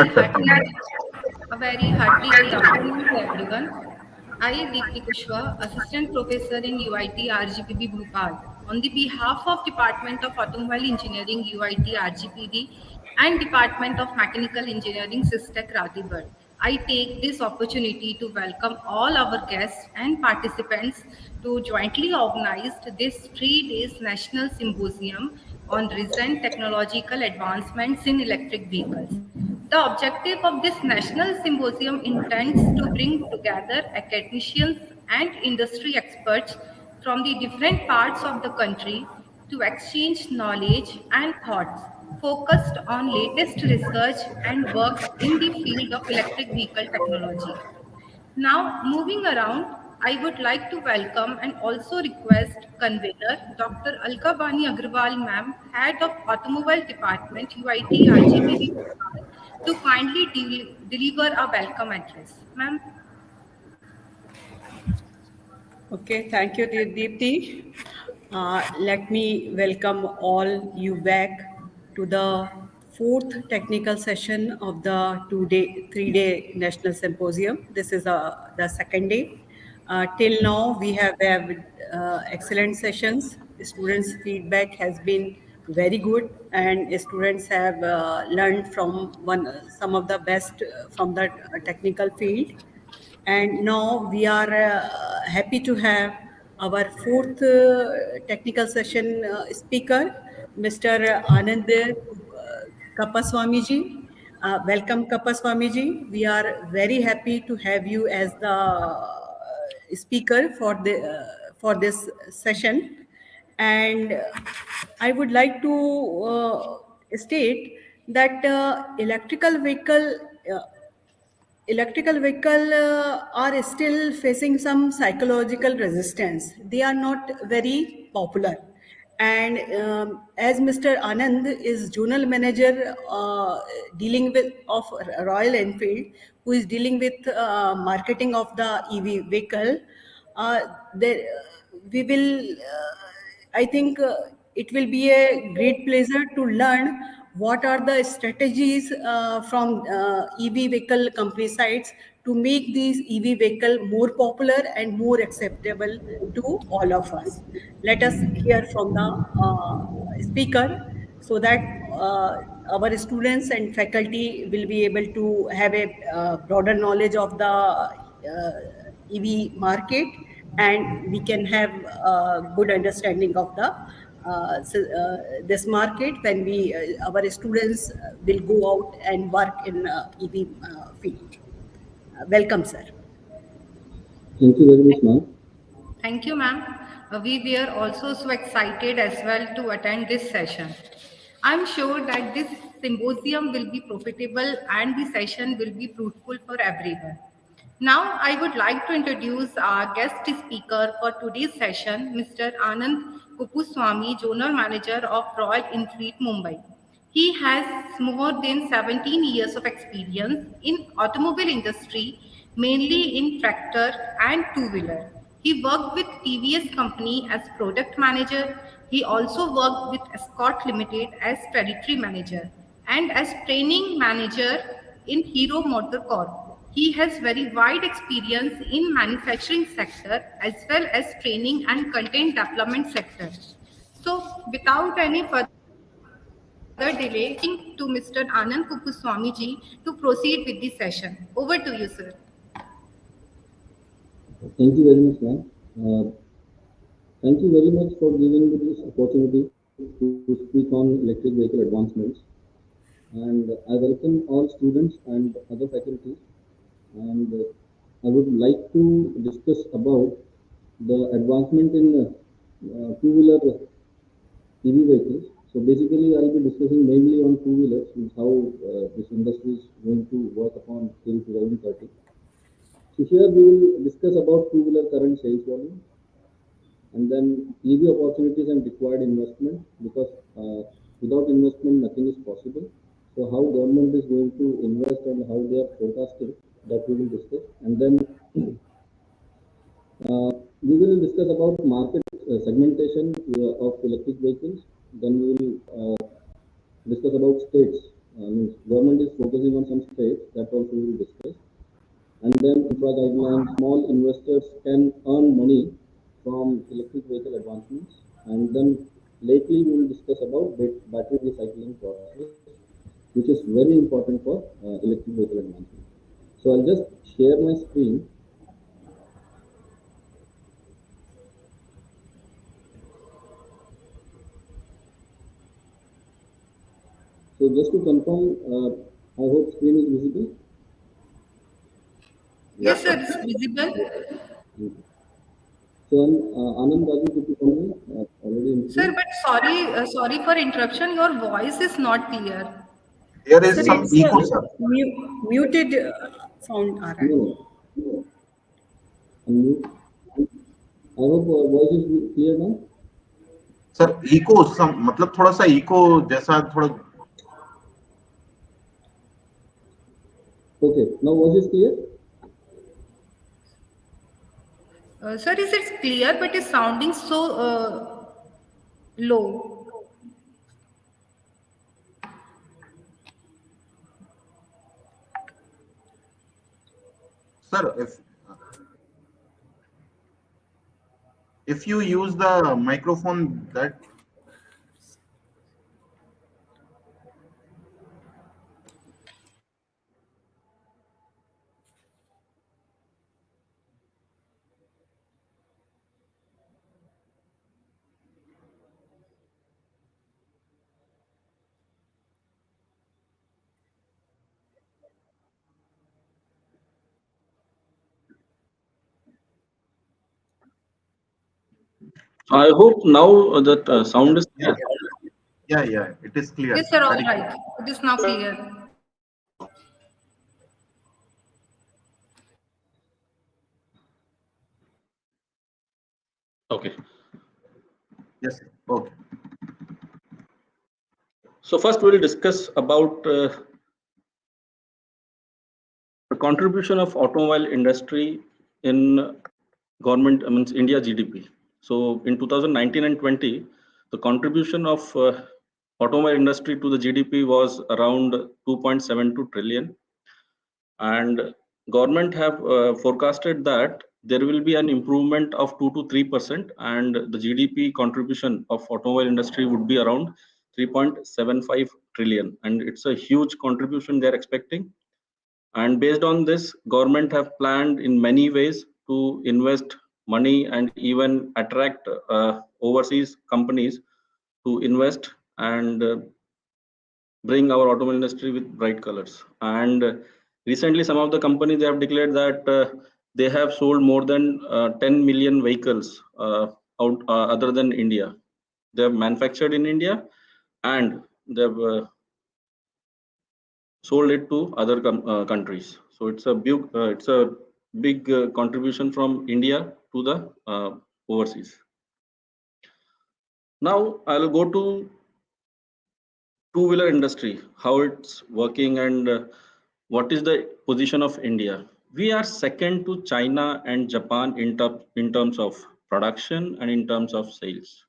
very Start, sir. hearty good afternoon to everyone. I, Deepti Kushwa, Assistant Professor in UIT RGPB Bhopal, on the behalf of Department of Automobile Engineering UIT RGPB and Department of Mechanical Engineering SISTEC Ratibad, I take this opportunity to welcome all our guests and participants to jointly organize this 3 days National Symposium on recent technological advancements in electric vehicles. The objective of this national symposium intends to bring together academicians and industry experts from the different parts of the country to exchange knowledge and thoughts focused on latest research and work in the field of electric vehicle technology. Now, moving around, I would like to welcome and also request convener Dr. Alka Bani Agrawal ma'am, Head of Automobile Department, UIT RGPB, to kindly deliver a welcome address. Ma'am. Okay, thank you, Deepti. Let me welcome all you back to the fourth technical session of the 3-day National Symposium. This is the second day. Till now, we have had excellent sessions. Students' feedback has been very good, and students have learned from some of the best from the technical field. And now we are happy to have our fourth technical session speaker, Mr. Anand Kuupuswamy ji. Welcome, Kuupuswamy ji. We are very happy to have you as the speaker for this session. And I would like to state that electrical vehicle are still facing some psychological resistance. They are not very popular. And as Mr. Anand is Zonal Manager dealing with of Royal Enfield, who is dealing with marketing of the EV vehicle, there, we will, I think it will be a great pleasure to learn what are the strategies from EV vehicle company sides to make these EV vehicle more popular and more acceptable to all of us. Let us hear from the speaker so that our students and faculty will be able to have a broader knowledge of the EV market, and we can have a good understanding of the this market when our students will go out and work in EV field. Welcome, sir. Thank you very much, ma'am. Thank you, ma'am. We were also so excited as well to attend this session. I'm sure that this symposium will be profitable and the session will be fruitful for everyone. Now, I would like to introduce our guest speaker for today's session, Mr. Anand Kuupuswamy, Zonal Manager of Royal Enfield, Mumbai. He has more than 17 years of experience in automobile industry, mainly in tractor and two-wheeler. He worked with TVS company as product manager. He also worked with Escort Limited as territory manager and as training manager in Hero Motor Corp. He has very wide experience in manufacturing sector as well as training and content development sector. So without any further delay, to Mr. Anand Kuupuswamy ji to proceed with the session. Over to you, sir. Thank you very much, ma'am. Thank you very much for giving me this opportunity to speak on electric vehicle advancements. And I welcome all students and other faculty. And I would like to discuss about the advancement in two-wheeler EV vehicles. So basically, I'll be discussing mainly on two-wheelers, how this industry is going to work upon till 2030. So here we will discuss about two-wheeler current sales volume, and then EV opportunities and required investment, because without investment nothing is possible. So how government is going to invest and how they are forecasting, that we will discuss. And then we will discuss about market segmentation of electric vehicles. Then we will discuss about states means government is focusing on some states, that also we will discuss. And then infra guidelines, small investors can earn money from electric vehicle advancements. And then lately we will discuss about battery recycling process, which is very important for electric vehicle advancement. So I'll just share my screen. So just to confirm, I hope screen is visible. Yes, sir, it's visible. Okay. So Anand, could you come in? Already in Sir, screen. but sorry for interruption. Your voice is not clear. There Sir, is some it's echo, sir. muted sound आ रहा है. No, unmute. I hope voice is clear now. Sir echo some मतलब थोड़ा सा eco जैसा थोड़ा. Okay, now voice is clear. Sir, is it clear, but it's sounding so low. Sir, if you use the microphone that. I hope now that sound is Yeah, clear. yeah, it is clear, Yes, sir. sir, all Very clear. right. It is now clear. Okay. Yes, sir. Okay. So first we'll discuss about the contribution of automobile industry in government, I mean India GDP. So in 2019 and 20, the contribution of automobile industry to the GDP was around 2.72 trillion, and government have forecasted that there will be an improvement of 2 to 3%, and the GDP contribution of automobile industry would be around 3.75 trillion, and it's a huge contribution they're expecting. And based on this, government have planned in many ways to invest money and even attract overseas companies to invest and bring our automobile industry with bright colors. And recently, some of the companies they have declared that they have sold more than 10 million vehicles out other than India. They have manufactured in India and they've sold it to other countries. So it's a big contribution from India to the overseas. Now I'll go to two-wheeler industry, how it's working, and what is the position of India. We are second to China and Japan in terms of production and in terms of sales.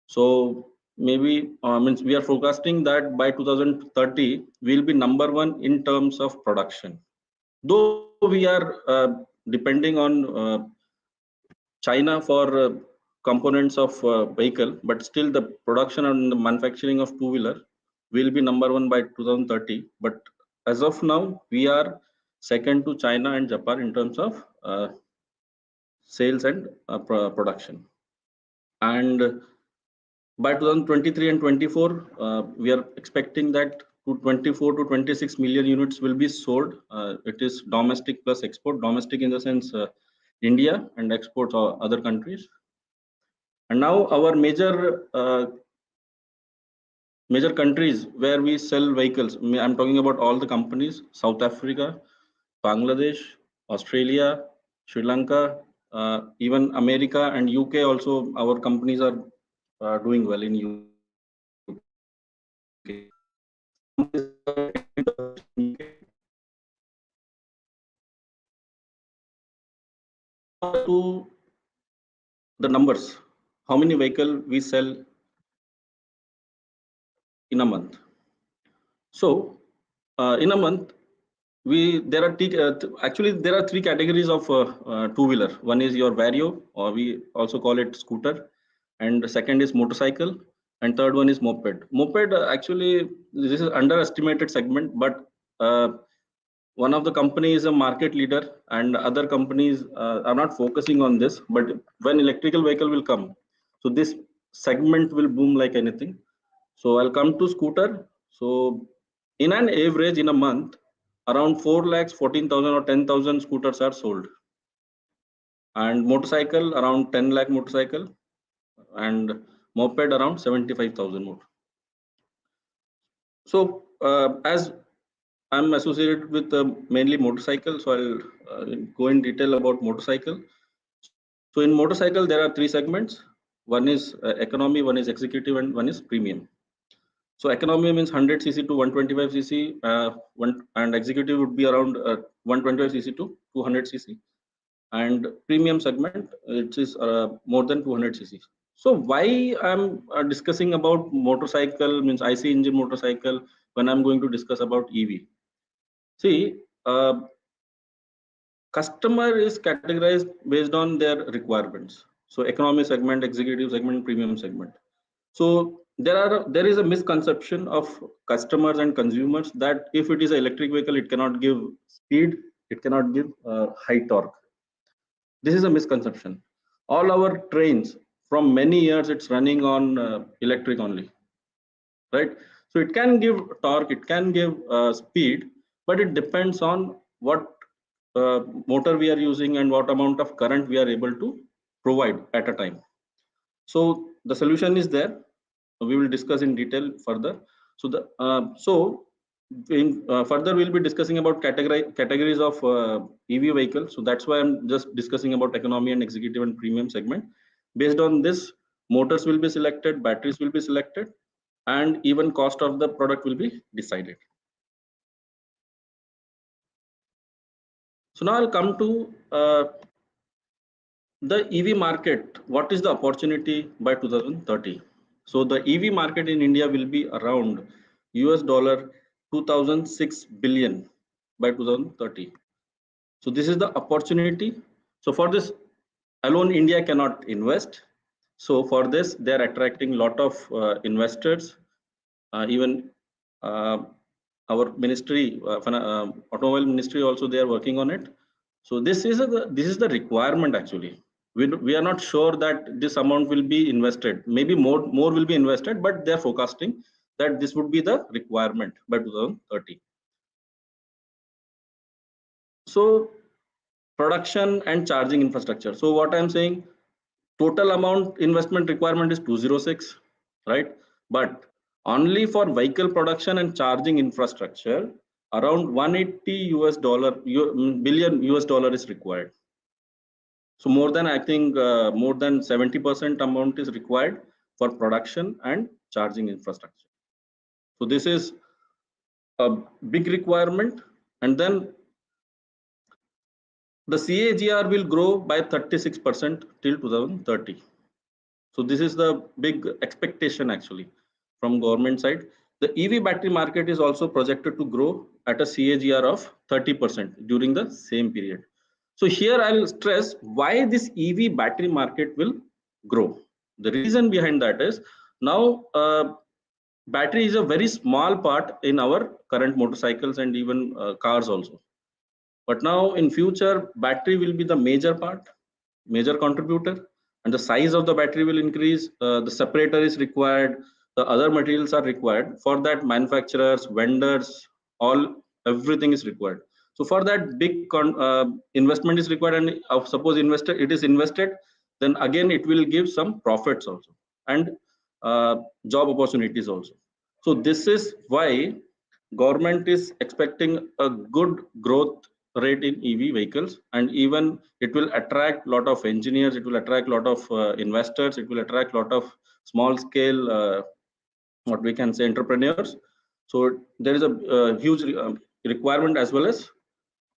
So maybe means we are forecasting that by 2030 we'll be number one in terms of production. Though we are depending on China for components of vehicle, but still the production and the manufacturing of two-wheeler will be number one by 2030. But as of now, we are second to China and Japan in terms of sales and production. And by 2023 and 24, we are expecting that to 24 to 26 million units will be sold. It is domestic plus export. Domestic in the sense India, and exports or other countries. And now our major countries where we sell vehicles. I'm talking about all the companies: South Africa, Bangladesh, Australia, Sri Lanka, even America and UK. Also, our companies are doing well in UK. To the numbers, how many vehicle we sell in a month. So in a month, actually there are three categories of two-wheeler. One is your Vario, or we also call it scooter, and the second is motorcycle, and third one is moped. Moped, actually, this is underestimated segment, but one of the companies is a market leader, and other companies are not focusing on this. But when electrical vehicle will come, so this segment will boom like anything. So I'll come to scooter. So in an average in a month, around 4 lakhs 14,000 or 10,000 scooters are sold, and motorcycle around 10 lakh motorcycle, and moped around 75,000 more. So as I'm associated with mainly motorcycle, so I'll go in detail about motorcycle. So in motorcycle, there are three segments. One is economy, one is executive, and one is premium. So economy means 100 cc to 125 cc, and executive would be around 125 cc to 200 cc, and premium segment, it is more than 200 cc. So why I'm discussing about motorcycle, means IC engine motorcycle, when I'm going to discuss about EV? See, customer is categorized based on their requirements. So economy segment, executive segment, premium segment. So there is a misconception of customers and consumers that if it is an electric vehicle, it cannot give speed, it cannot give high torque. This is a misconception. All our trains from many years, it's running on electric only, right? So it can give torque, it can give speed, but it depends on what motor we are using and what amount of current we are able to provide at a time. So the solution is there. We will discuss in detail further. So further we'll be discussing about categories of EV vehicles. So that's why I'm just discussing about economy and executive and premium segment. Based on this, motors will be selected, batteries will be selected, and even cost of the product will be decided. So now I'll come to the EV market. What is the opportunity by 2030? So the EV market in India will be around US dollar 2006 billion by 2030. So this is the opportunity. So for this alone, India cannot invest. So for this, they are attracting a lot of investors. Even our ministry, automobile ministry, also they are working on it. So this is the requirement actually. We are not sure that this amount will be invested. Maybe more will be invested, but they are forecasting that this would be the requirement by 2030. So production and charging infrastructure. So what I'm saying, total amount investment requirement is 206, right? But only for vehicle production and charging infrastructure, around 180 billion US dollar is required. So more than, I think, more than 70% amount is required for production and charging infrastructure. So this is a big requirement. And then the CAGR will grow by 36% till 2030. So this is the big expectation actually from government side. The EV battery market is also projected to grow at a CAGR of 30% during the same period. So here I'll stress why this EV battery market will grow. The reason behind that is now battery is a very small part in our current motorcycles and even cars also. But now in future, battery will be the major part, major contributor, and the size of the battery will increase. The separator is required. The other materials are required. For that, manufacturers, vendors, everything is required. So for that, big investment is required, and suppose it is invested, then again it will give some profits also and job opportunities also. So this is why government is expecting a good growth rate in EV vehicles, and even it will attract a lot of engineers, it will attract a lot of investors, it will attract a lot of small scale, what we can say, entrepreneurs. So there is a huge requirement, as well as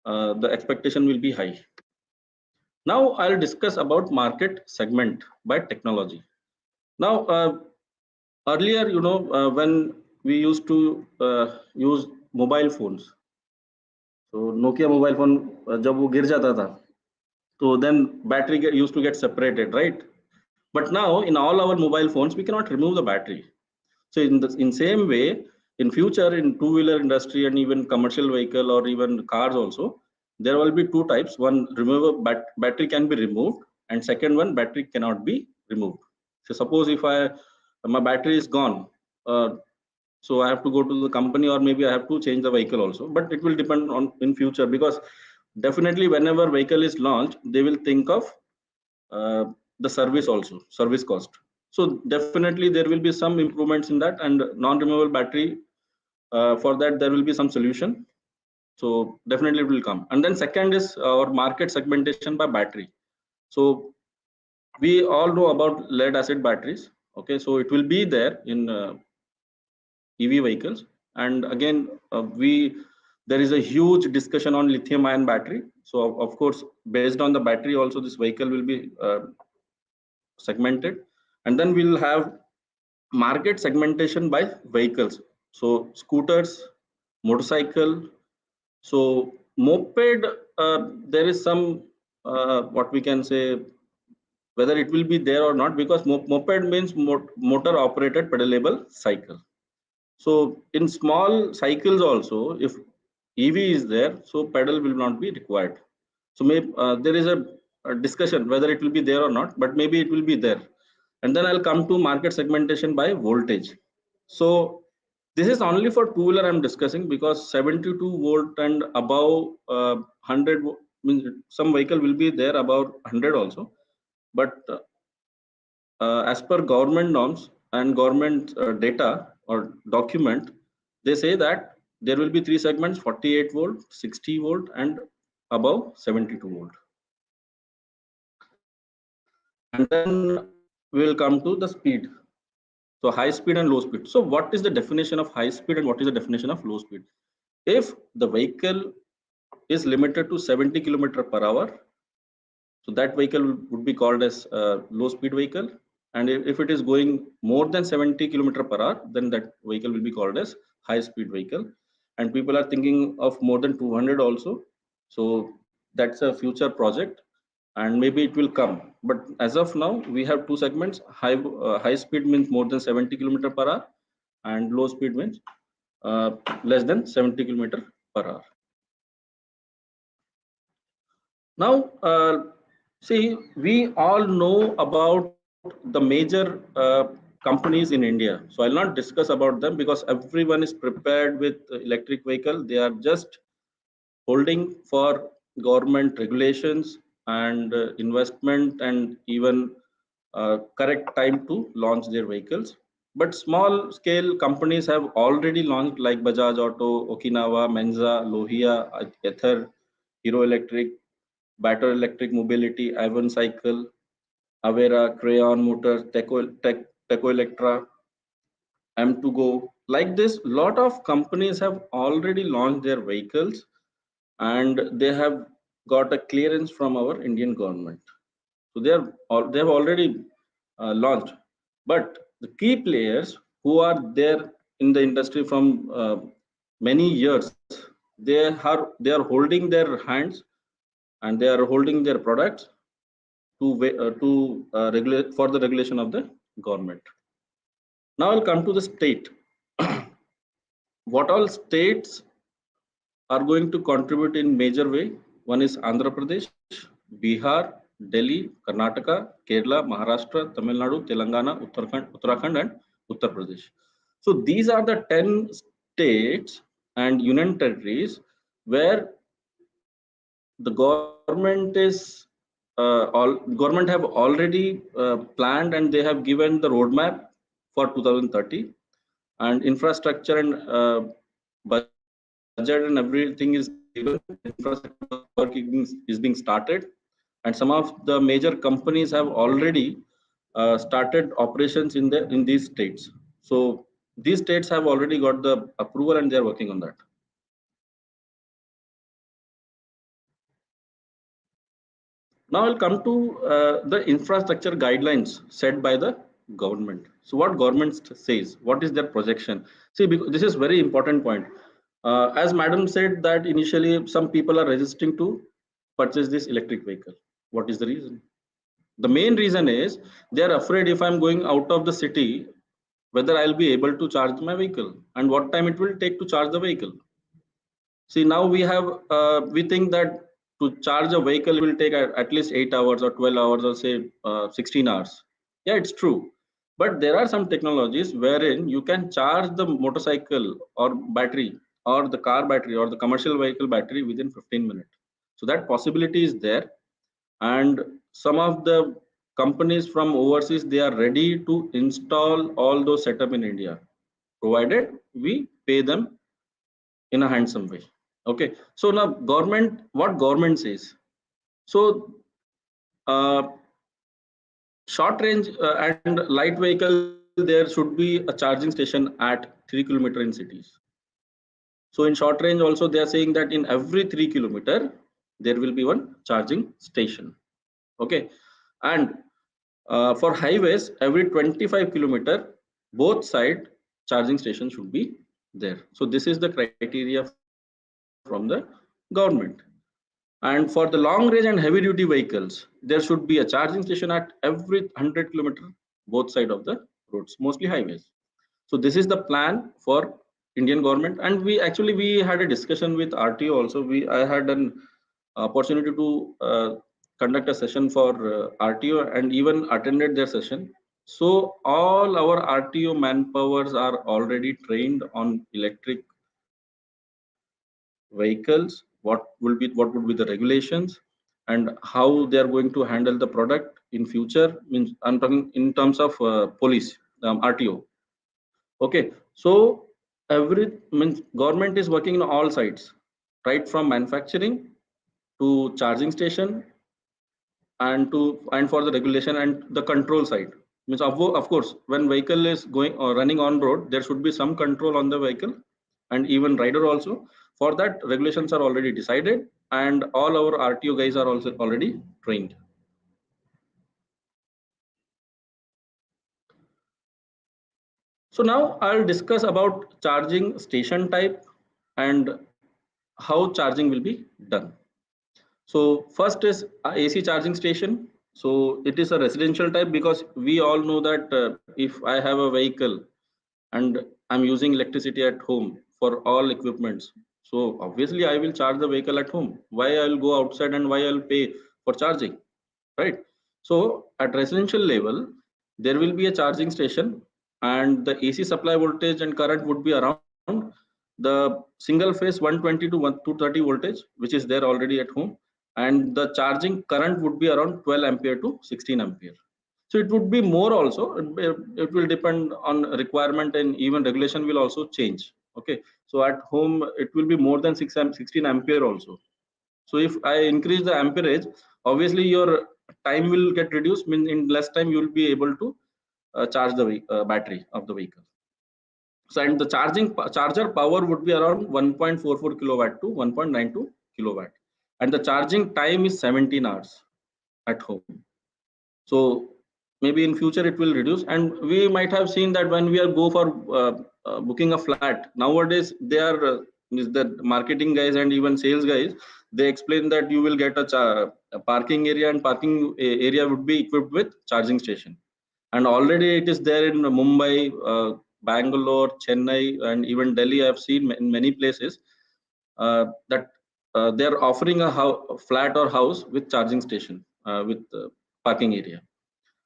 the expectation will be high. Now I'll discuss about market segment by technology. Now earlier, when we used to use mobile phones. So Nokia mobile phone जब वो गिर जाता था, so then battery used to get separated, right? But now in all our mobile phones, we cannot remove the battery. So in same way, in future in two-wheeler industry and even commercial vehicle or even cars also, there will be two types. One, removable battery can be removed, and second one, battery cannot be removed. So suppose if my battery is gone, so I have to go to the company, or maybe I have to change the vehicle also. But it will depend on in future, because definitely whenever vehicle is launched, they will think of the service also, service cost. So definitely there will be some improvements in that, and non-removable battery, for that there will be some solution. So definitely it will come. And then second is our market segmentation by battery. So we all know about lead acid batteries. Okay, so it will be there in EV vehicles. And again, there is a huge discussion on lithium ion battery. So of course, based on the battery also, this vehicle will be segmented. And then we'll have market segmentation by vehicles. So scooters, motorcycle. So moped, there is some what we can say, whether it will be there or not, because moped means motor operated pedalable cycle. So in small cycles also, if EV is there, so pedal will not be required. So maybe there is a discussion whether it will be there or not, but maybe it will be there. And then I'll come to market segmentation by voltage. So this is only for two-wheeler I'm discussing, because 72 volt and above 100 means some vehicle will be there about 100 also. But as per government norms and government data or document, they say that there will be three segments: 48 volt, 60 volt, and above 72 volt. And then we'll come to the speed. So high speed and low speed. So what is the definition of high speed and what is the definition of low speed? If the vehicle is limited to 70 km/h, so that vehicle would be called as a low speed vehicle. And if it is going more than 70 km/h, then that vehicle will be called as high speed vehicle. And people are thinking of more than 200 also. So that's a future project, and maybe it will come. But as of now, we have two segments. High speed means more than 70 km/h, and low speed means less than 70 km/h. Now, see, we all know about the major companies in India. So I'll not discuss about them, because everyone is prepared with electric vehicle. They are just holding for government regulations and investment, and even correct time to launch their vehicles. But small scale companies have already launched, like Bajaj Auto, Okinawa, Menza, Lohia, Ether, Hero Electric, Battle Electric Mobility, Avon Cycle, Avera, Crayon Motors, Teco Electra, M2Go. Like this, lot of companies have already launched their vehicles, and they have got a clearance from our Indian government. So they have already launched. But the key players who are there in the industry from many years, they are holding their hands, and they are holding their products to regulate for the regulation of the government. Now I'll come to the state. What all states are going to contribute in major way? One is Andhra Pradesh, Bihar, Delhi, Karnataka, Kerala, Maharashtra, Tamil Nadu, Telangana, Uttarakhand, and Uttar Pradesh. So these are the 10 states and union territories where the government have already planned, and they have given the roadmap for 2030, and infrastructure and budget and everything is given. Infrastructure work is being started, and some of the major companies have already started operations in these states. So these states have already got the approval, and they are working on that. Now I'll come to the infrastructure guidelines set by the government. So what government says, what is their projection? See, because this is very important point. As madam said that initially some people are resisting to purchase this electric vehicle. What is the reason? The main reason is they are afraid if I'm going out of the city, whether I'll be able to charge my vehicle and what time it will take to charge the vehicle. See, now we have, we think that to charge a vehicle will take at least 8 hours or 12 hours or say 16 hours. Yeah, it's true. But there are some technologies wherein you can charge the motorcycle or battery or the car battery or the commercial vehicle battery within 15 minutes. So that possibility is there. And some of the companies from overseas, they are ready to install all those setup in India, provided we pay them in a handsome way. Okay, so now government, what government says? So uh, short range and light vehicle, there should be a charging station at 3 kilometer in cities. So in short range also they are saying that in every 3 kilometer there will be one charging station. Okay, and for highways every 25 kilometer both side charging station should be there. So this is the criteria from the government. And for the long range and heavy duty vehicles, there should be a charging station at every 100 kilometer both side of the roads, mostly highways. So this is the plan for Indian government. And we had a discussion with RTO also. I had an opportunity to conduct a session for RTO and even attended their session. So all our RTO manpowers are already trained on electric vehicles, what would be the regulations and how they are going to handle the product in future. Means I'm talking in terms of police, RTO. Okay, so every means government is working on all sides, right from manufacturing to charging station and for the regulation and the control side. Means of course when vehicle is going or running on road, there should be some control on the vehicle and even rider also. For that regulations are already decided and all our RTO guys are also already trained. So now I'll discuss about charging station type and how charging will be done. So first is AC charging station. So it is a residential type because we all know that if I have a vehicle and I'm using electricity at home for all equipments, so obviously I will charge the vehicle at home. Why I'll go outside and why I'll pay for charging, right? So at residential level, there will be a charging station and the AC supply voltage and current would be around the single phase 120 to 230 voltage, which is there already at home. And the charging current would be around 12 ampere to 16 ampere. So it would be more also. It will depend on requirement and even regulation will also change. Okay, so at home it will be more than 16 ampere also. So if I increase the amperage, obviously your time will get reduced. Mean in less time you will be able to charge the battery of the vehicle. So and the charger power would be around 1.44 kilowatt to 1.92 kilowatt, and the charging time is 17 hours at home. So maybe in future it will reduce, and we might have seen that when we are go for booking a flat nowadays, they are the marketing guys and even sales guys, they explain that you will get a parking area and parking area would be equipped with charging station. And already it is there in Mumbai, Bangalore, Chennai, and even Delhi. I have seen in many places that they are offering a flat or house with charging station with parking area.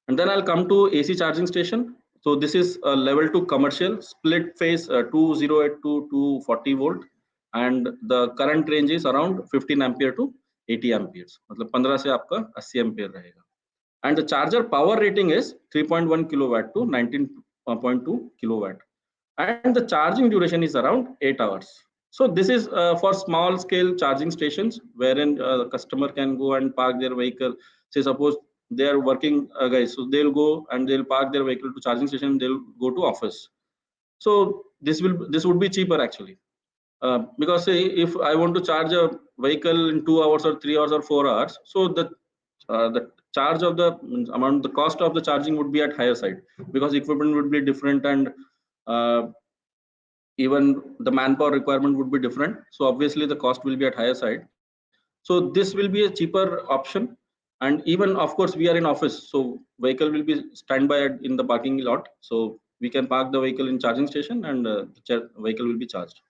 And then I'll come to AC charging station. So this is a level 2 commercial split phase 208 to 240 volt, and the current range is around 15 ampere to 80 amperes. मतलब 15 से आपका 80 ampere रहेगा. And the charger power rating is 3.1 kilowatt to 19.2 kilowatt, and the charging duration is around 8 hours. So this is for small scale charging stations wherein the customer can go and park their vehicle. Say suppose they are working guys, so they'll go and they'll park their vehicle to charging station, they'll go to office. So this would be cheaper actually, because say if I want to charge a vehicle in 2 hours or 3 hours or 4 hours, so the charge of the amount, the cost of the charging would be at higher side, because equipment would be different, and even the manpower requirement would be different. So obviously the cost will be at higher side. So this will be a cheaper option. And even, of course, we are in office, so vehicle will be standby in the parking lot. So we can park the vehicle in charging station, and the vehicle will be charged.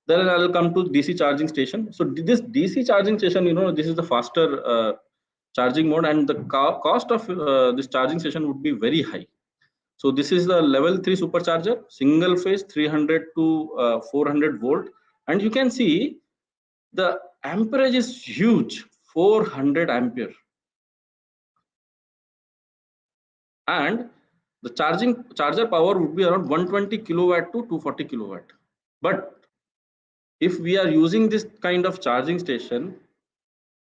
Then I will come to DC charging station. So this DC charging station, this is the faster charging mode, and the cost of this charging station would be very high. So this is the level 3 supercharger, single phase, 300 to 400 volt, and you can see the amperage is huge, 400 ampere, and the charger power would be around 120 kilowatt to 240 kilowatt. But if we are using this kind of charging station,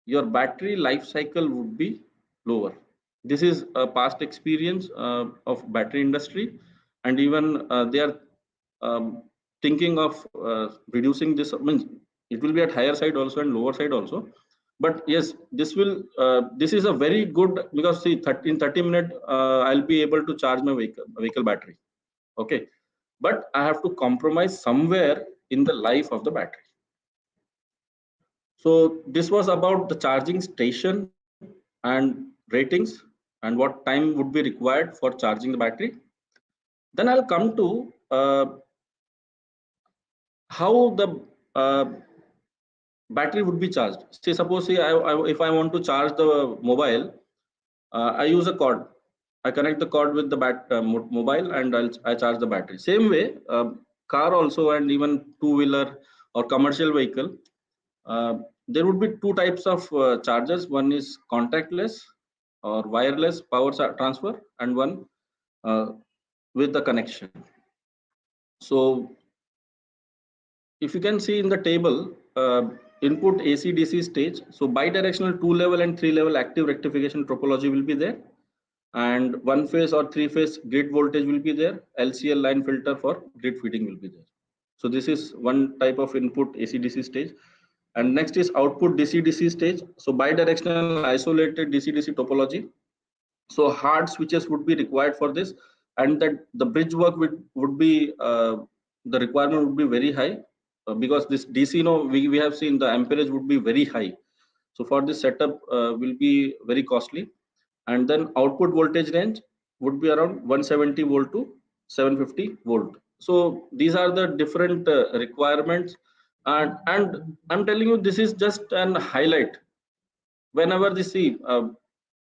your battery life cycle would be lower. This is a past experience of battery industry, and even they are thinking of reducing this. I mean, it will be at higher side also and lower side also. But yes, this will. This is a very good, because see, in 30 minutes I'll be able to charge my vehicle battery. Okay, but I have to compromise somewhere in the life of the battery. So this was about the charging station and ratings and what time would be required for charging the battery. Then I'll come to how the battery would be charged. Say, suppose if I want to charge the mobile, I use a cord. I connect the cord with the mobile, and I charge the battery. Same way, car also, and even two-wheeler or commercial vehicle, there would be two types of chargers. One is contactless or wireless power transfer, and one with the connection. So if you can see in the table, input AC DC stage, so bidirectional 2-level and 3-level active rectification topology will be there, and 1-phase or 3-phase grid voltage will be there. LCL line filter for grid feeding will be there. So this is one type of input AC DC stage. And next is output DC DC stage. So bidirectional isolated DC DC topology. So hard switches would be required for this, and that the bridge work would be the requirement would be very high, because this DC, we have seen the amperage would be very high. So for this setup will be very costly. And then output voltage range would be around 170 volt to 750 volt. So these are the different requirements, and I'm telling you, this is just an highlight. Whenever they see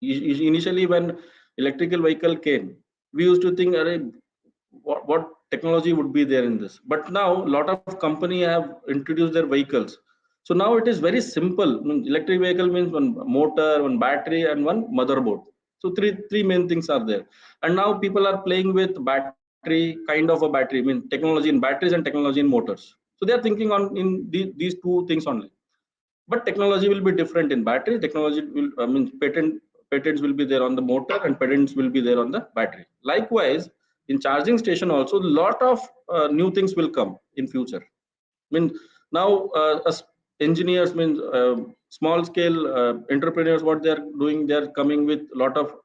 initially when electrical vehicle came, we used to think, what technology would be there in this? But now a lot of company have introduced their vehicles. So now it is very simple. Electric vehicle means one motor, one battery, and one motherboard. So three main things are there. And now people are playing with battery, kind of a battery, technology in batteries and technology in motors. So they are thinking on in these two things only. But technology will be different in battery. Technology will, patents will be there on the motor, and patents will be there on the battery. Likewise, in charging station also, lot of new things will come in future. Now as engineers, small scale entrepreneurs, what they are doing, they are coming with a lot of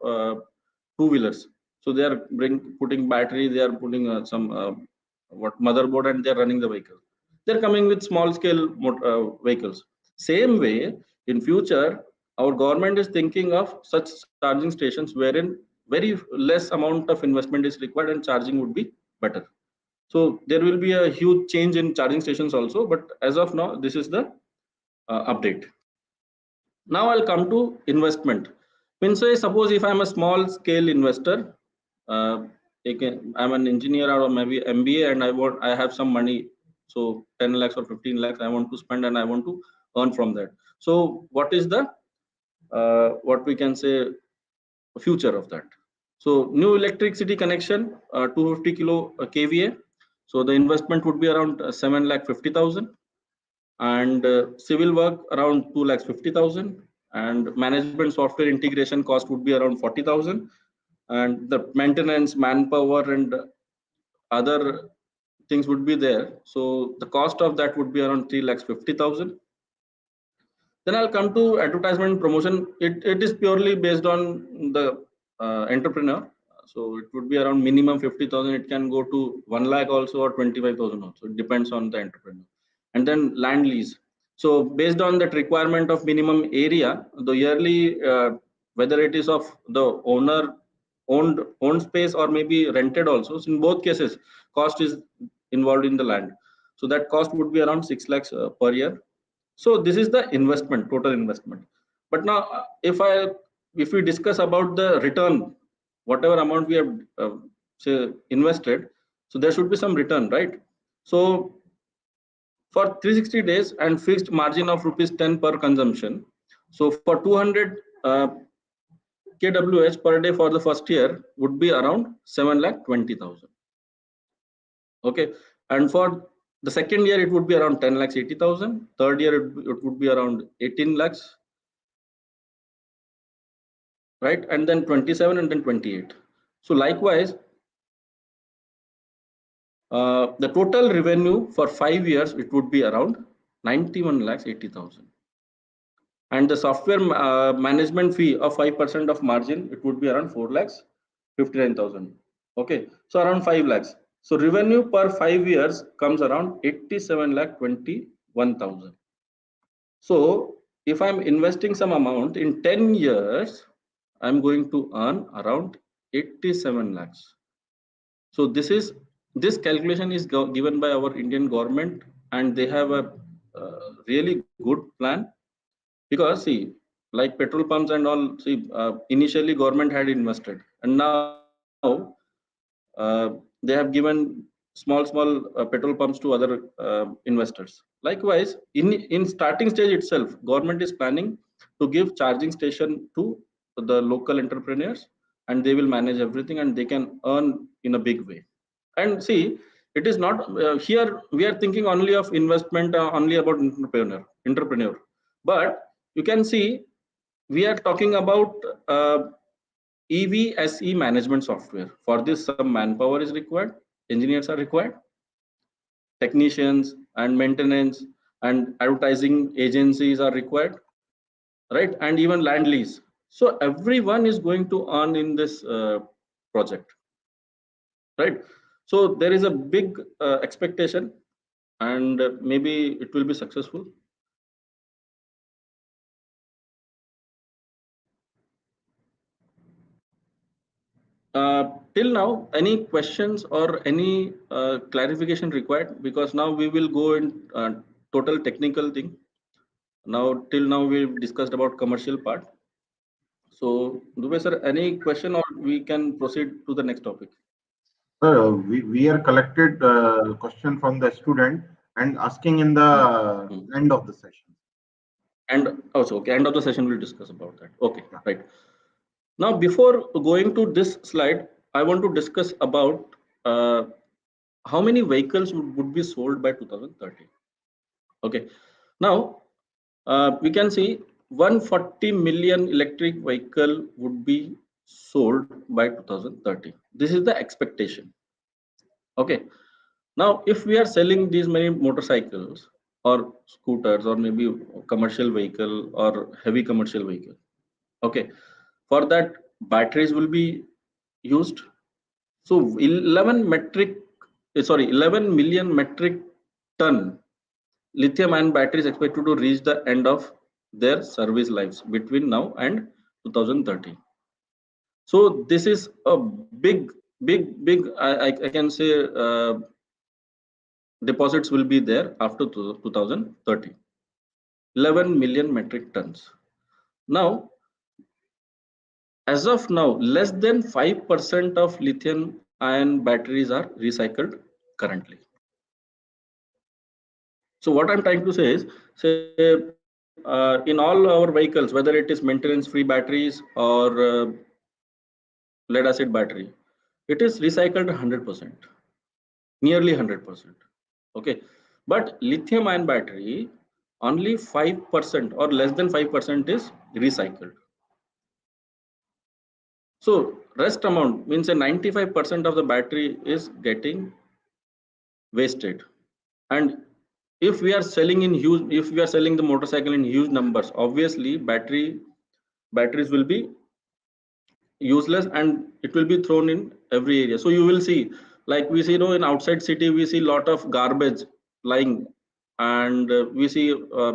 two-wheelers. So they are putting battery, they are putting some motherboard, and they are running the vehicle. They're coming with small scale vehicles. Same way, in future, our government is thinking of such charging stations wherein very less amount of investment is required and charging would be better. So there will be a huge change in charging stations also, but as of now, this is the update. Now I'll come to investment. Say, suppose if I'm a small scale investor, I'm an engineer or maybe MBA, and I have some money, so 10 lakhs or 15 lakhs I want to spend, and I want to earn from that. So what is the what we can say future of that? So new electricity connection, 250 kilo kVA. So the investment would be around 7,50,000, and civil work around 2,50,000, and management software integration cost would be around 40,000, and the maintenance, manpower, and other things would be there. So the cost of that would be around 3,50,000. Then I'll come to advertisement promotion. It is purely based on the entrepreneur. So it would be around minimum 50,000. It can go to 1 lakh also or 25,000 also. It depends on the entrepreneur. And then land lease. So based on that requirement of minimum area, the yearly, whether it is of the owner owned space or maybe rented also. So in both cases, cost is involved in the land. So that cost would be around 6 lakhs per year. So this is the investment, total investment. But now, if we discuss about the return, whatever amount we have say invested, so there should be some return, right? So for 360 days and fixed margin of rupees 10 per consumption. So for 200 kWh per day for the first year would be around 7,20,000. Okay, and for the second year it would be around 10,80,000. Third year it would be around 18 lakhs, right? And then 27 and then 28. So likewise, the total revenue for 5 years it would be around 91 lakhs 80,000. And the software management fee of 5% of margin it would be around 4 lakhs 59,000. Okay, so around 5 lakhs. So revenue per 5 years comes around 87 lakh 21,000. So if I'm investing some amount in 10 years, I'm going to earn around 87 lakhs. So this calculation is given by our Indian government, and they have a really good plan. Because see, like petrol pumps and all, see, initially government had invested, and now they have given small petrol pumps to other investors. Likewise, in starting stage itself, government is planning to give charging station to the local entrepreneurs, and they will manage everything, and they can earn in a big way. And see, it is not here we are thinking only of investment, only about entrepreneur, but you can see we are talking about EVSE management software. For this, some manpower is required, engineers are required, technicians and maintenance and advertising agencies are required, right? And even land lease. So everyone is going to earn in this project, right? So there is a big expectation, and maybe it will be successful. Till now, any questions or any clarification required? Because now we will go in total technical thing. Now, till now we've discussed about commercial part. So, Dubey sir, any question, or we can proceed to the next topic? We are collected question from the student and asking in the end of the session. And also, okay, end of the session we'll discuss about that. Okay, right. Now, before going to this slide, I want to discuss about how many vehicles would be sold by 2030. Okay, now we can see 140 million electric vehicle would be sold by 2030. This is the expectation. Okay, now if we are selling these many motorcycles or scooters or maybe commercial vehicle or heavy commercial vehicle, okay, for that batteries will be used. So 11 million metric ton lithium ion batteries expected to reach the end of their service lives between now and 2030. So this is a big I can say deposits will be there after 2030. 11 million metric tons. Now, as of now, less than 5% of lithium ion batteries are recycled currently. So what I'm trying to say is, say in all our vehicles, whether it is maintenance-free batteries or lead acid battery, it is recycled 100%, nearly 100%. Okay, but lithium ion battery, only 5% or less than 5% is recycled. So rest amount means a 95% of the battery is getting wasted. And if we are selling in huge, if we are selling the motorcycle in huge numbers, obviously batteries will be useless and it will be thrown in every area. So you will see, like we see, in outside city, we see lot of garbage lying, and we see a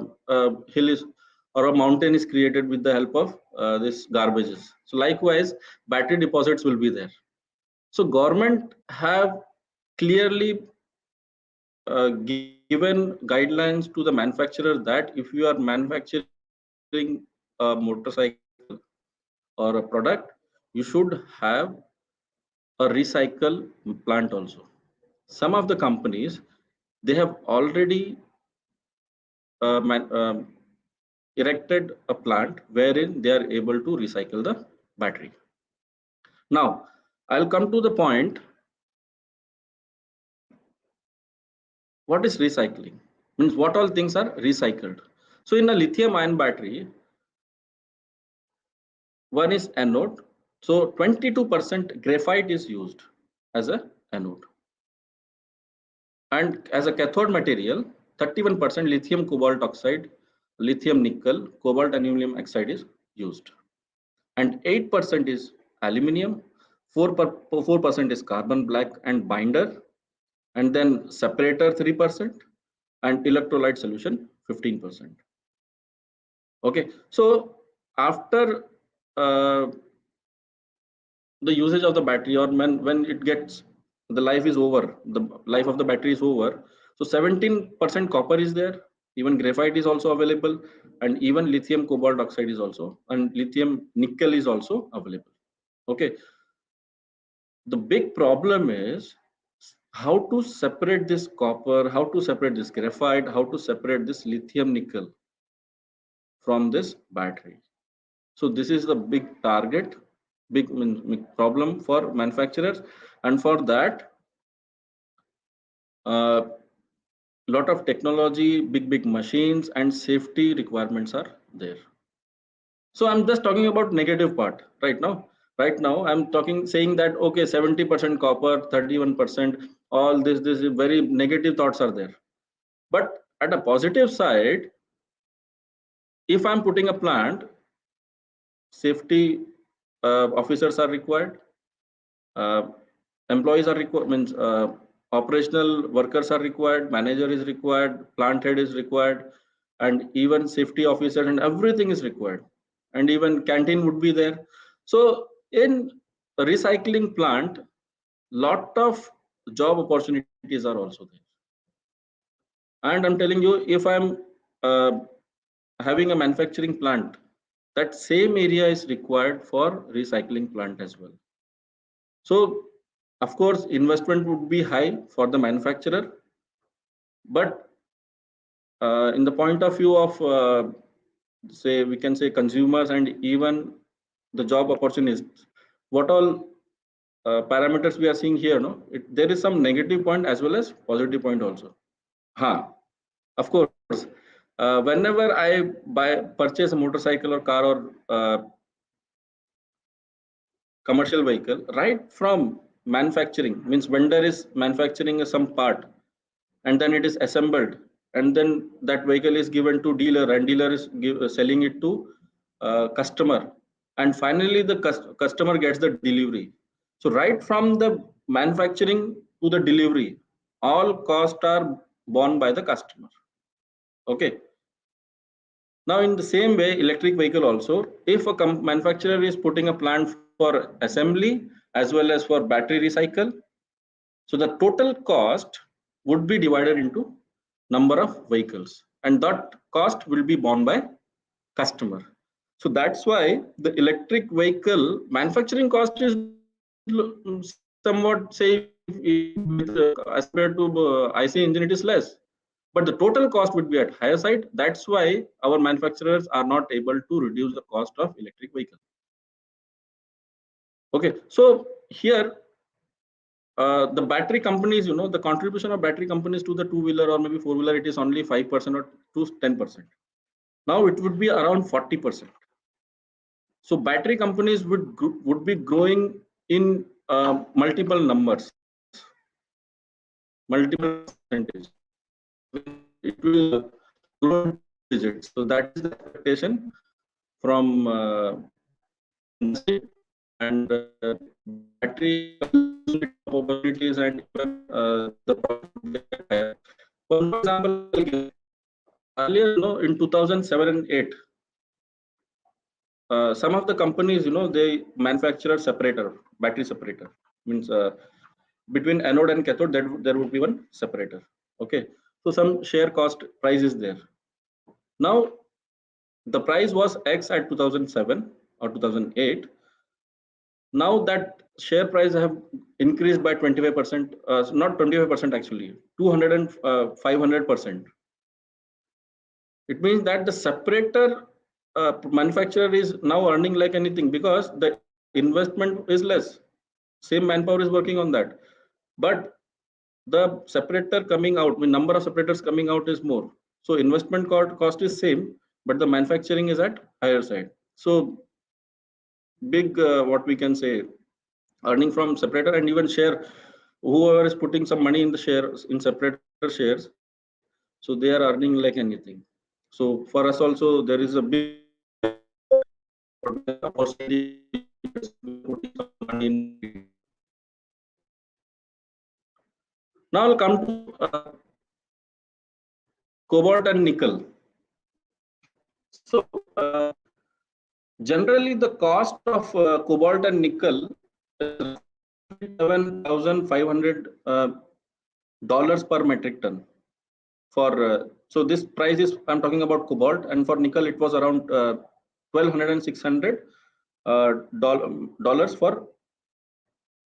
hill is or a mountain is created with the help of this garbages. So likewise, battery deposits will be there. So government have clearly given guidelines to the manufacturer that if you are manufacturing a motorcycle or a product, you should have a recycle plant also. Some of the companies, they have already erected a plant wherein they are able to recycle the battery. Now, I'll come to the point. What is recycling? Means what all things are recycled. So in a lithium ion battery, one is anode. So 22% graphite is used as a anode. And as a cathode material, 31% lithium cobalt oxide, lithium nickel, cobalt aluminum oxide is used. And 8% is aluminium, 4% is carbon black and binder, and then separator 3%, and electrolyte solution 15%. Okay, so after the usage of the battery, or when it gets, the life is over, the life of the battery is over, so 17% copper is there, even graphite is also available, and even lithium cobalt oxide is also, and lithium nickel is also available. Okay, the big problem is how to separate this copper, how to separate this graphite, how to separate this lithium nickel from this battery. So this is the big target, big problem for manufacturers, and for that lot of technology, big machines and safety requirements are there. So I'm just talking about negative part right now. Right now I'm saying that okay, 70% copper, 31%, all this very negative thoughts are there. But at a positive side, if I'm putting a plant, safety officers are required, employees are required, means operational workers are required, manager is required, plant head is required, and even safety officer and everything is required, and even canteen would be there. So in a recycling plant, lot of job opportunities are also there. And I'm telling you, if I'm having a manufacturing plant, that same area is required for recycling plant as well. So of course investment would be high for the manufacturer, but in the point of view of say, we can say consumers and even the job opportunists, what all parameters we are seeing here, there is some negative point as well as positive point also. Of course, whenever I purchase a motorcycle or car or commercial vehicle, right from manufacturing, means vendor is manufacturing some part and then it is assembled, and then that vehicle is given to dealer, and dealer is selling it to customer, and finally the customer gets the delivery. So right from the manufacturing to the delivery, all costs are borne by the customer. Okay, now in the same way, electric vehicle also, if a manufacturer is putting a plant for assembly as well as for battery recycle, so the total cost would be divided into number of vehicles, and that cost will be borne by customer. So that's why the electric vehicle manufacturing cost is somewhat, say, as compared to IC engine, it is less, but the total cost would be at higher side. That's why our manufacturers are not able to reduce the cost of electric vehicle. Okay, so here the battery companies, the contribution of battery companies to the two-wheeler or maybe four-wheeler, it is only 5% or to 10%. Now it would be around 40%. So battery companies would be growing in multiple numbers, multiple percentage. it will grow in digits. So that is the expectation from industry, and battery opportunities and even the profit will get higher. For example, earlier, in 2007 and 8, some of the companies, they manufacture separator, battery separator. Means between anode and cathode, there would be one separator. Okay, so some share cost price is there. Now, the price was X at 2007 or 2008. Now that share price have increased by 25%, not 25% actually, 200 and 500%. It means that the separator manufacturer is now earning like anything because the investment is less. Same manpower is working on that, but the separator coming out, the number of separators coming out is more. So investment cost is same, but the manufacturing is at higher side. So big, what we can say, earning from separator, and even share, whoever is putting some money in the shares, in separator shares, so they are earning like anything. So for us also, there is a big opportunity. Now I'll come to cobalt and nickel. So generally the cost of cobalt and nickel is $7,500 per metric ton. For so this price is, I'm talking about cobalt, and for nickel it was around $1,200 and $600 for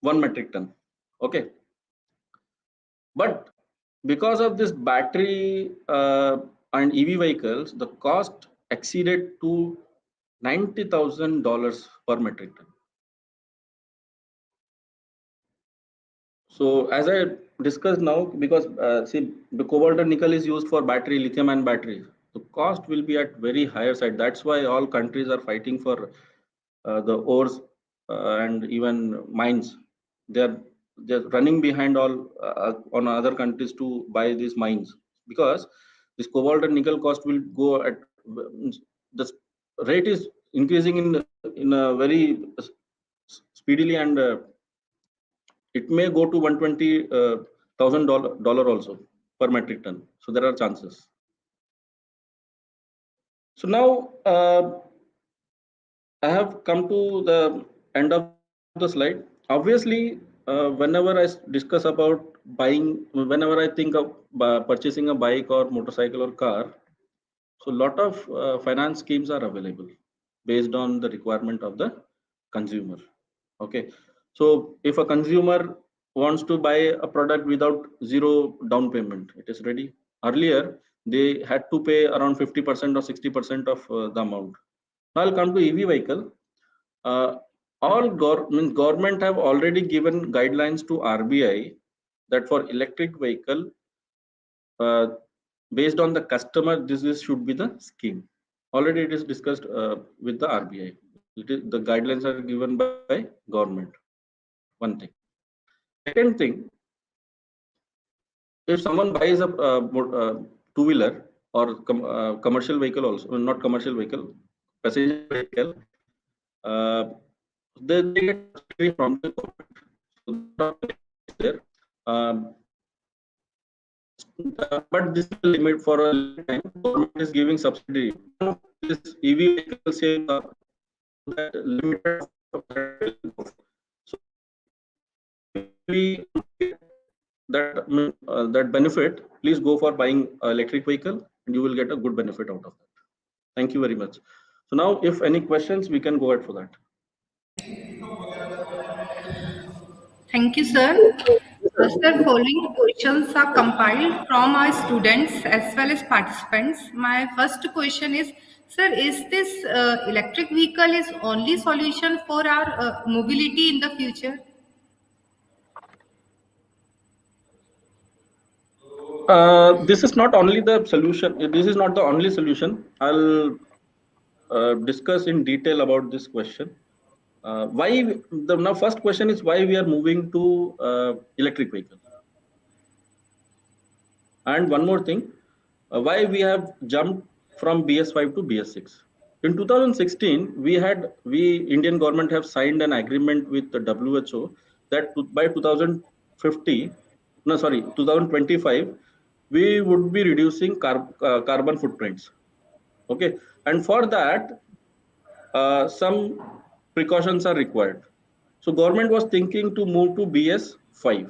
1 metric ton. Okay, but because of this battery and EV vehicles, the cost exceeded to $90,000 per metric ton. So as I discussed now, because see, the cobalt and nickel is used for battery, lithium and battery, the cost will be at very higher side. That's why all countries are fighting for the ores and even mines. They're running behind all on other countries to buy these mines, because this cobalt and nickel cost will go at, the rate is increasing in a very speedily, and it may go to $120,000 also per metric ton. So there are chances. So now I have come to the end of the slide. Obviously, whenever I discuss about buying, whenever I think of purchasing a bike or motorcycle or car, so a lot of finance schemes are available based on the requirement of the consumer. Okay, so if a consumer wants to buy a product without zero down payment, it is ready. Earlier, they had to pay around 50% or 60% of the amount. Now I'll come to EV vehicle. All government have already given guidelines to RBI that for electric vehicle, based on the customer, this should be the scheme. Already it is discussed with the RBI. The guidelines are given by government. One thing. Second thing, if someone buys a two-wheeler or commercial vehicle also, not commercial vehicle, passenger vehicle, they get subsidy from the government. So there, but this is a limit for a time. Government is giving subsidy. This EV vehicle say that limited. So that benefit, please go for buying electric vehicle, and you will get a good benefit out of that. Thank you very much. So now, if any questions, we can go ahead for that. Thank you, sir. Sir, following questions are compiled from our students as well as participants. My first question is, sir, is this electric vehicle is only solution for our mobility in the future? This is not only the solution. This is not the only solution. I'll discuss in detail about this question. Now first question is why we are moving to electric vehicle. And one more thing, why we have jumped from BS5 to BS6. In 2016, we Indian government have signed an agreement with the WHO that by 2025, we would be reducing carbon footprints. Okay, and for that, some precautions are required. So government was thinking to move to BS5.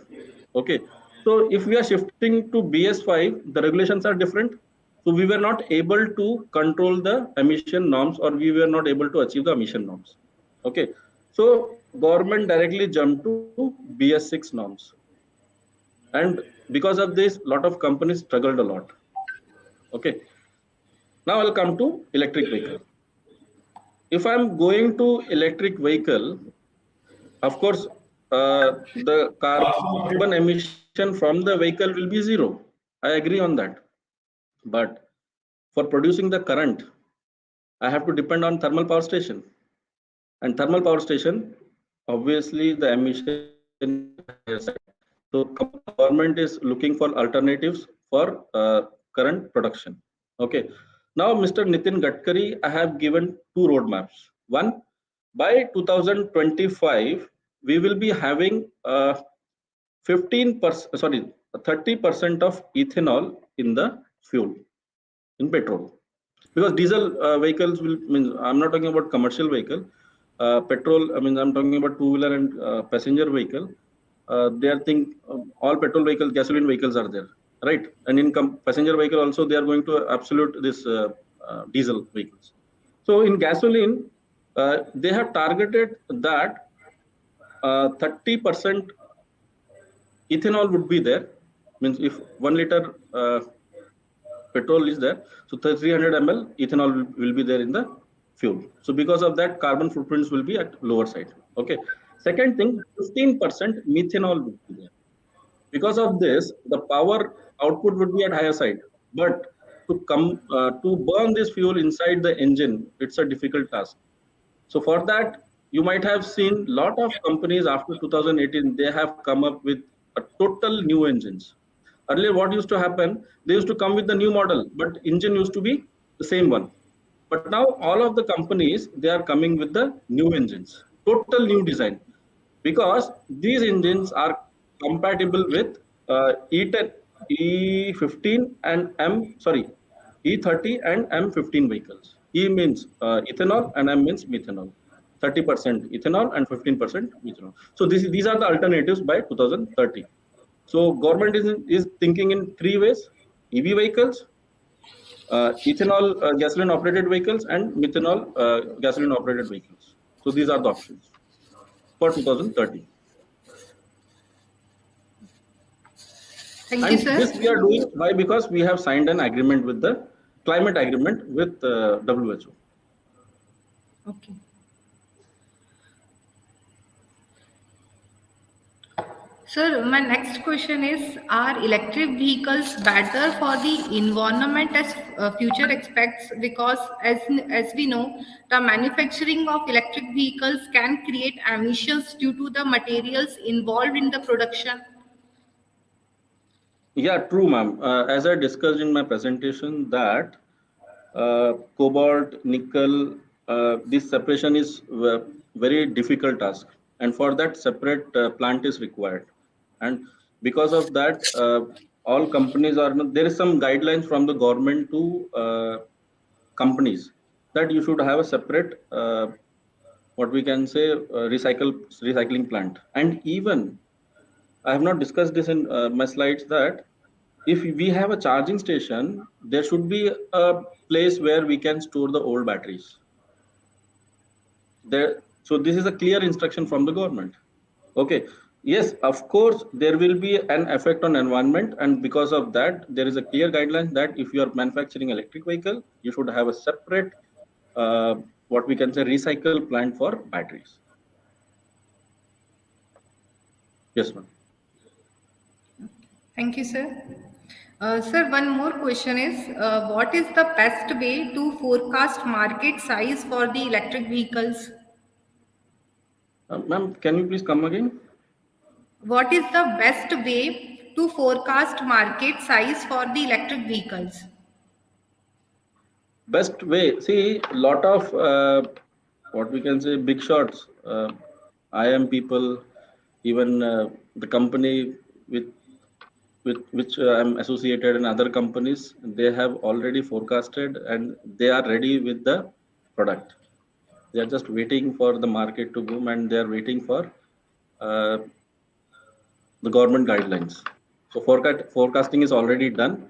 Okay, so if we are shifting to BS5, the regulations are different. So we were not able to control the emission norms, or we were not able to achieve the emission norms. Okay, so government directly jumped to BS6 norms, and because of this, lot of companies struggled a lot. Okay, now I'll come to electric vehicle. If I'm going to electric vehicle, of course, the carbon emission from the vehicle will be zero. I agree on that. But for producing the current, I have to depend on thermal power station. And thermal power station, obviously, the emission is higher side. So government is looking for alternatives for current production. Okay. Now, Mr. Nitin Gadkari, I have given two roadmaps. One, by 2025, we will be having 30% of ethanol in the fuel, in petrol. Because diesel vehicles will mean, I'm not talking about commercial vehicle. Petrol, I mean, I'm talking about two-wheeler and passenger vehicle. They are all petrol vehicles, gasoline vehicles are there, right? And in passenger vehicle also, they are going to absolute this diesel vehicles. So in gasoline, they have targeted that 30% ethanol would be there. Means if 1 liter petrol is there, so 300 ml ethanol will be there in the fuel. So because of that, carbon footprints will be at lower side. Okay. Second thing, 15% methanol would be there. Because of this, the power output would be at higher side. But to burn this fuel inside the engine, it's a difficult task. So for that, you might have seen a lot of companies after 2018, they have come up with a total new engines. Earlier, what used to happen, they used to come with the new model, but engine used to be the same one. But now all of the companies, they are coming with the new engines, total new design, because these engines are compatible with E10, E15 and E30 and M15 vehicles. E means ethanol and M means methanol. 30% ethanol and 15% methanol. So these are the alternatives by 2030. So government is thinking in three ways: EV vehicles, ethanol gasoline operated vehicles, and methanol gasoline operated vehicles. So these are the options for 2030. Thank you, sir. This we are doing why? Because we have signed an agreement with the climate agreement with WHO. Okay. Sir, my next question is, are electric vehicles better for the environment as future expects? Because as we know, the manufacturing of electric vehicles can create emissions due to the materials involved in the production. Yeah, true, ma'am. As I discussed in my presentation, that cobalt, nickel, this separation is a very difficult task, and for that separate plant is required. And because of that, all companies are, there is some guidelines from the government to companies that you should have a separate what we can say recycling plant. And even I have not discussed this in my slides, that if we have a charging station, there should be a place where we can store the old batteries. So this is a clear instruction from the government. Okay. Yes, of course, there will be an effect on environment, and because of that, there is a clear guideline that if you are manufacturing electric vehicle, you should have a separate what we can say recycle plant for batteries. Yes, ma'am. Thank you, sir. Sir, one more question is, what is the best way to forecast market size for the electric vehicles? Ma'am, can you please come again? What is the best way to forecast market size for the electric vehicles? best way. See, lot of what we can say big shots, IM people, even the company with which I'm associated in other companies, they have already forecasted and they are ready with the product. They are just waiting for the market to boom and they are waiting for uh, the government guidelines. So forecasting is already done.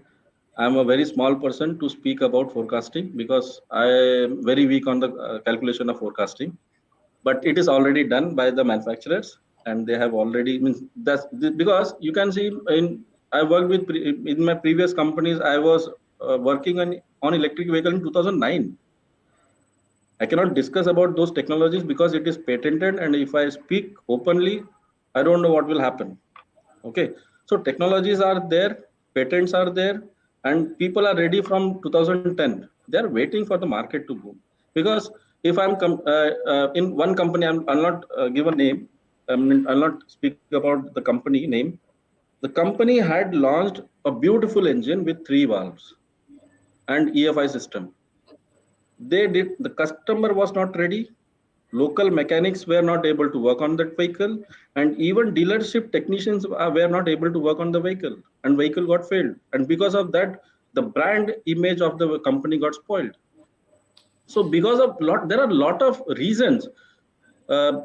I'm a very small person to speak about forecasting because I am very weak on the calculation of forecasting. But it is already done by the manufacturers, and they have already means because you can see in I worked with in my previous companies. I was working on electric vehicle in 2009. I cannot discuss about those technologies because it is patented, and if I speak openly, I don't know what will happen. Okay, so technologies are there, patents are there, and people are ready from 2010. They are waiting for the market to boom. Because if I'm in one company, I'll not give a name. I'll not speak about the company name. The company had launched a beautiful engine with 3 valves and EFI system. The customer was not ready, local mechanics were not able to work on that vehicle, and even dealership technicians were not able to work on the vehicle, and vehicle got failed, and because of that the brand image of the company got spoiled. So because of there are a lot of reasons uh,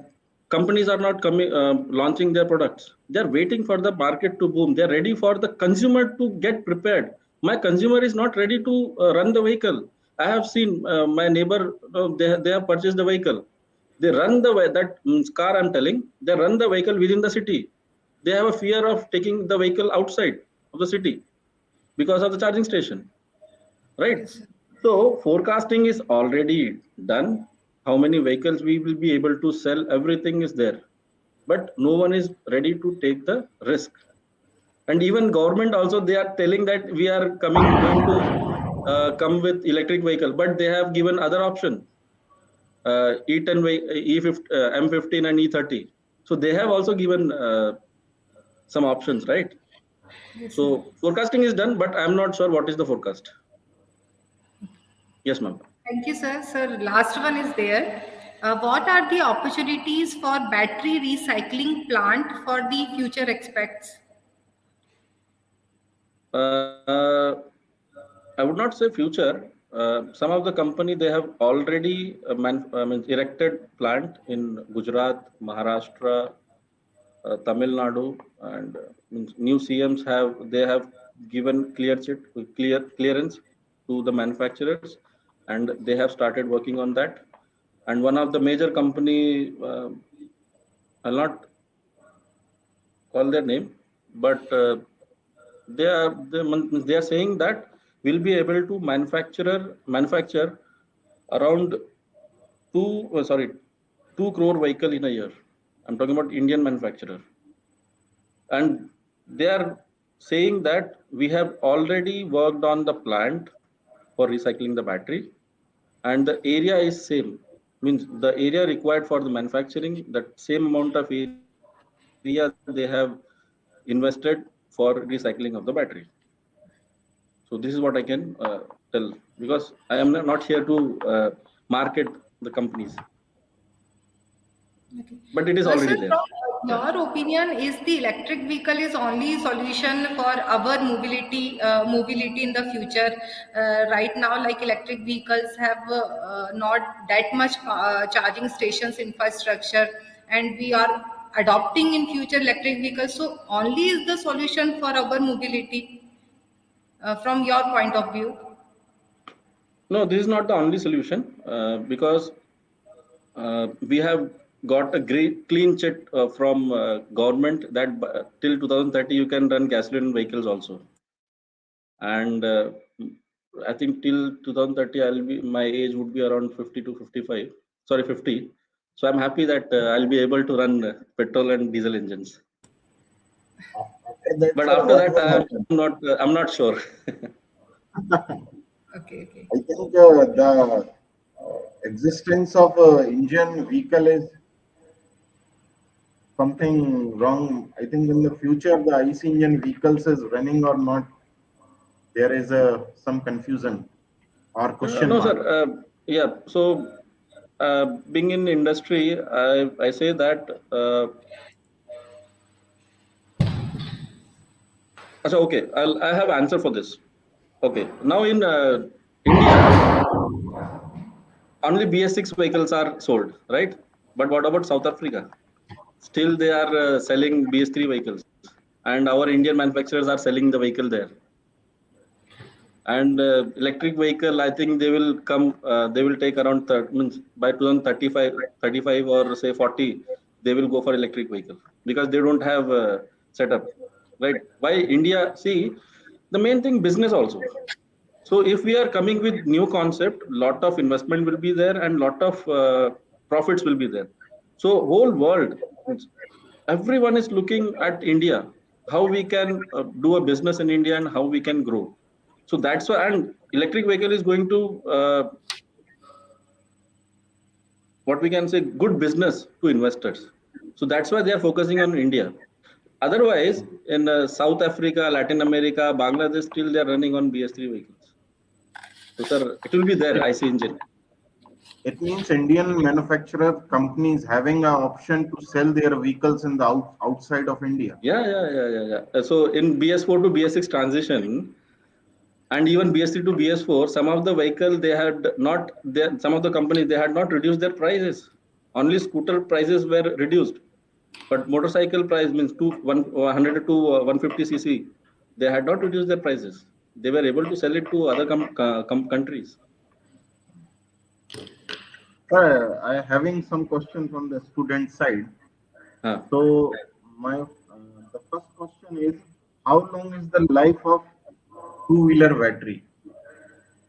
companies are not coming launching their products. They're waiting for the market to boom. They're ready for the consumer to get prepared. My consumer is not ready to run the vehicle. I have seen my neighbor, they have purchased the vehicle. They run the way that car I'm telling, they run the vehicle within the city. They have a fear of taking the vehicle outside of the city because of the charging station, right? Yes, sir. So forecasting is already done. How many vehicles we will be able to sell, everything is there, but no one is ready to take the risk. And even government also, they are telling that we are going to come with electric vehicle, but they have given other option, E10, E50, M15 and E30. So they have also given some options, right? Yes, sir. So forecasting is done, but I'm not sure what is the forecast. Yes, ma'am. Thank you, sir. Sir, last one is there. What are the opportunities for battery recycling plant for the future expects? Uh, I would not say future. Some of the company, they have already erected plant in Gujarat, Maharashtra, Tamil Nadu, and new CMs have given clearance to the manufacturers, and they have started working on that. And one of the major company, I'll not call their name, but they are saying that we'll be able to manufacture around 2 crore vehicle in a year. I'm talking about Indian manufacturer, and they are saying that we have already worked on the plant for recycling the battery, and the area is same, means the area required for the manufacturing, that same amount of area they have invested for recycling of the battery. So this is what I can tell, because I am not here to market the companies, Okay. but it is already Sir, there. from Yeah. your opinion, is the electric vehicle is only solution for our mobility in the future? Right now, like electric vehicles have not that much charging stations infrastructure, and we are adopting in future electric vehicles. So only is the solution for our mobility from your point of view? No, this is not the only solution, because we have got a great clean check from government that till 2030 you can run gasoline vehicles also, and I think till 2030 my age would be around 50 to 55, sorry 50. So I'm happy that I'll be able to run petrol and diesel engines, After that, but sir, after what that will happen? I'm not sure. Okay, okay. I think the existence of Indian vehicle is something wrong. I think in the future, the IC engine vehicles is running or not, there is some confusion. or question No, mark? sir. Yeah. So, being in industry, I say that. So, okay, I have answer for this. Okay. Now in India, only BS6 vehicles are sold, right? But what about South Africa? Still, they are selling BS3 vehicles, and our Indian manufacturers are selling the vehicle there. And electric vehicle, I think they will come. They will take around means by 2035 or say 40, they will go for electric vehicle because they don't have setup, right? Why India? See, the main thing business also. So if we are coming with new concept, lot of investment will be there and lot of profits will be there. So whole world, everyone is looking at India, how we can do a business in India and how we can grow. So that's why, and electric vehicle is going to what we can say good business to investors. So that's why they are focusing on India. Otherwise, in South Africa, Latin America, Bangladesh, still they are running on BS3 vehicles. So, sir, it will be there, IC engine. It means Indian manufacturer companies having an option to sell their vehicles in the outside of India. Yeah. So, in BS4 to BS6 transition, and even BS3 to BS4, some of the vehicle they had not, some of the companies they had not reduced their prices. Only scooter prices were reduced, but motorcycle price means 100 to 150 cc, they had not reduced their prices. They were able to sell it to other countries. I having some questions from the student side. Huh. So my the first question is, how long is the life of two-wheeler battery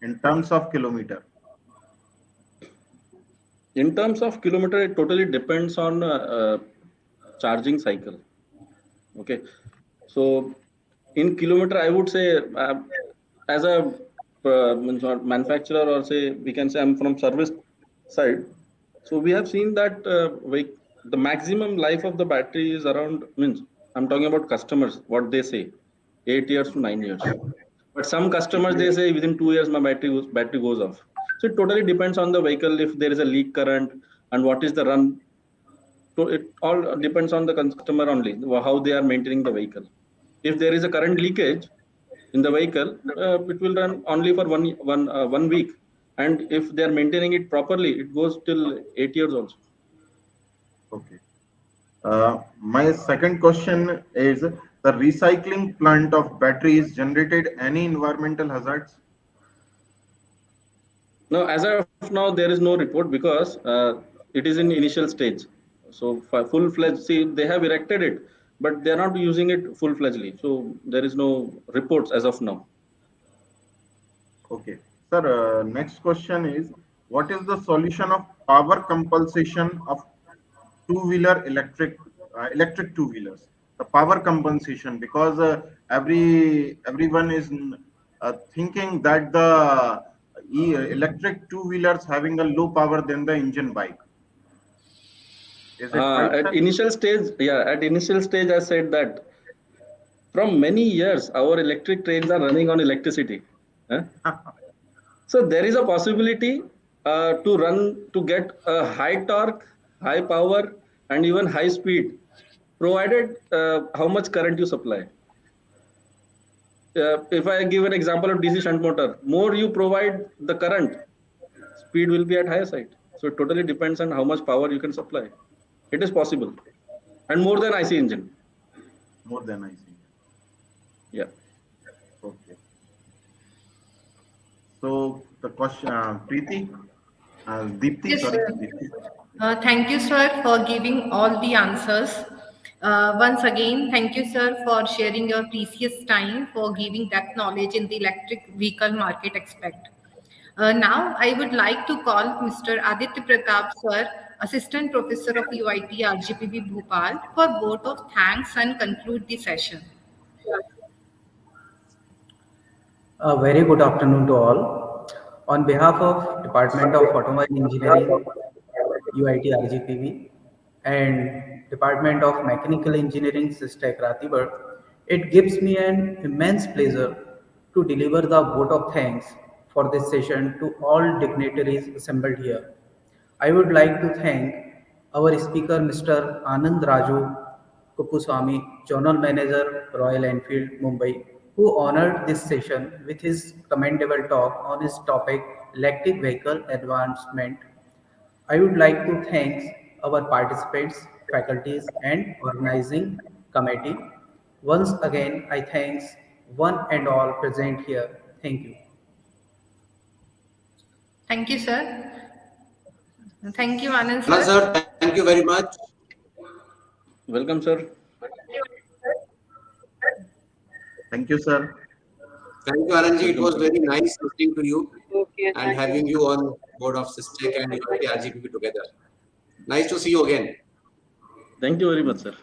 in terms of kilometer? In terms of kilometer, it totally depends on charging cycle. Okay, so in kilometer, I would say as a manufacturer, or say we can say I'm from service side. So we have seen that the maximum life of the battery is around, means I'm talking about customers, what they say, 8 years to 9 years. But some customers they say within 2 years my battery goes off. So it totally depends on the vehicle, if there is a leak current and what is the run. So it all depends on the customer only, how they are maintaining the vehicle. If there is a current leakage in the vehicle, it will run only for 1 week. And if they are maintaining it properly, it goes till 8 years also. Okay. My second question is, the recycling plant of batteries generated any environmental hazards? No, as of now, there is no report because it is in initial stage. So for full-fledged, see, they have erected it, but they are not using it full-fledgedly. So there is no reports as of now. Okay. Sir, next question is, what is the solution of power compensation of two-wheeler electric two-wheelers? The power compensation, because everyone is thinking that the electric two-wheelers having a low power than the engine bike. Is it right, sir? At initial stage, I said that from many years, our electric trains are running on electricity. So there is a possibility to get a high torque, high power, and even high speed, provided how much current you supply. If I give an example of DC shunt motor, more you provide the current, speed will be at higher side. So it totally depends on how much power you can supply. It is possible, and more than IC engine. More than I see. Yeah. Okay. So the question, Preeti, Deepti, Yes, sorry, sir. Deepti. Thank you, sir, for giving all the answers. Once again, thank you, sir, for sharing your precious time for giving that knowledge in the electric vehicle market aspect. Now, I would like to call Mr. Aditya Pratap, sir, Assistant Professor of UIT RGPB Bhopal, for vote of thanks and conclude the session. A very good afternoon to all. On behalf of Department of Automobile Engineering, UIT RGPV, and Department of Mechanical Engineering, Sister Ratibur, it gives me an immense pleasure to deliver the vote of thanks for this session to all dignitaries assembled here. I would like to thank our speaker, Mr. Anand Kuupuswamy, Zonal Manager, Royal Enfield, Mumbai, who honored this session with his commendable talk on his topic, electric vehicle advancement. I would like to thank our participants, faculties, and organizing committee. Once again, I thank one and all present here. Thank you. Thank you, sir. Thank you, Anand, Anand sir. sir, thank you very much. Welcome, sir. Thank you, sir. Thank you, Anandji. It was very nice listening to you and having you on board of SysTech and UIT RGPP together. Nice to see you again. Thank you very much, sir.